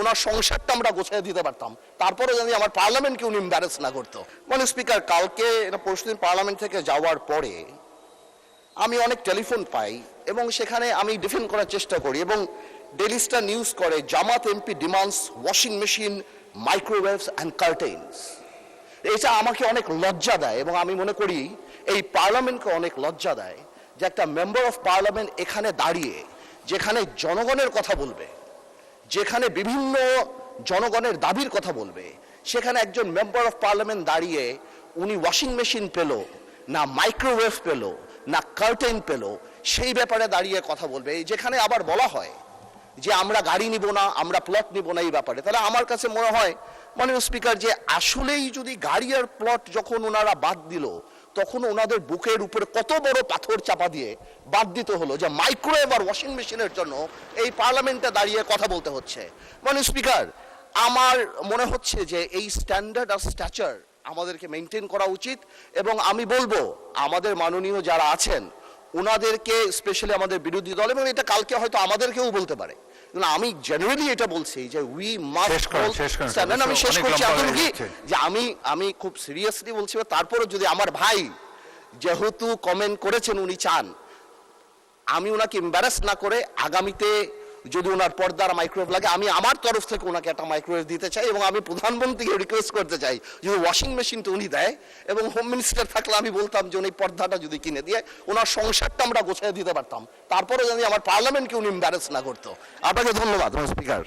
ওনার সংসারটা আমরা গোছায় দিতে পারতাম, তারপরে যদি আমার পার্লামেন্টকে উনি এম্বারেস না করতো। মানে স্পিকার, কালকে পরশুদিন পার্লামেন্ট থেকে যাওয়ার পরে আমি অনেক টেলিফোন পাই এবং সেখানে আমি ডিফেন্ড করার চেষ্টা করি এবং ডেইলি স্টার নিউজ করে Jamaat MP demands washing machine, microwaves and curtains. এটা আমাকে অনেক লজ্জা দেয় এবং আমি মনে করি এই পার্লামেন্টকে অনেক লজ্জা দেয় যে একটা মেম্বার অফ পার্লামেন্ট এখানে দাঁড়িয়ে, যেখানে জনগণের কথা বলবে, যেখানে বিভিন্ন জনগণের দাবির কথা বলবে, সেখানে একজন মেম্বার অফ পার্লামেন্ট দাঁড়িয়ে উনি ওয়াশিং মেশিন পেল না, মাইক্রোওয়েভ পেল না, কার্টেন পেল, সেই ব্যাপারে দাঁড়িয়ে কথা বলবে। যেখানে আবার বলা হয় যে আমরা গাড়ি নিব না, আমরা প্লট নিব না এই ব্যাপারে, তাহলে আমার কাছে মনে হয় মাননীয় স্পিকার যে আসলেই যদি গাড়ি আর প্লট যখন ওনারা বাদ দিল, তখন ওনাদের বুকের উপরে কত বড় পাথর চাপা দিয়ে বাদ দিতে হলো যে মাইক্রোওয়েভ আর ওয়াশিং মেশিনের জন্য এই পার্লামেন্টে দাঁড়িয়ে কথা বলতে হচ্ছে। মাননীয় স্পিকার, আমার মনে হচ্ছে যে এই স্ট্যান্ডার্ড আর স্ট্যাচার আমাদেরকে মেনটেন করা উচিত এবং আমি বলবো আমাদের মাননীয় যারা আছেন ওনাদেরকে, স্পেশালি আমাদের বিরোধী দল, এবং এটা কালকে হয়তো আমাদেরকেও বলতে পারে, কিন্তু আমি জেনারেলি এটা বলছি যে উই মাস্ট, আমি শেষ করছি এতটুকুই যে আমি খুব সিরিয়াসলি বলছি। তারপরে যদি আমার ভাই যেহেতু কমেন্ট করেছেন, উনি চান আমি ওনাকে এম্বারাস না করে আগামীতে যদি ওনার পর্দার মাইক্রোওয়েভ লাগে, আমি আমার তরফ থেকে ওনাকে একটা মাইক্রোওয়েভ দিতে চাই এবং আমি প্রধানমন্ত্রীকে রিকোয়েস্ট করতে চাই যদি ওয়াশিং মেশিনটা উনি দেয়, এবং হোম মিনিস্টার থাকলে আমি বলতাম যে উনি পর্দাটা যদি কিনে দিয়ে ওনার সংসারটা আমরা গোছায় দিতে পারতাম, তারপরে যদি আমার পার্লামেন্টকে উনি এম্বারেস না করতো। আপনাকে ধন্যবাদ স্পিকার।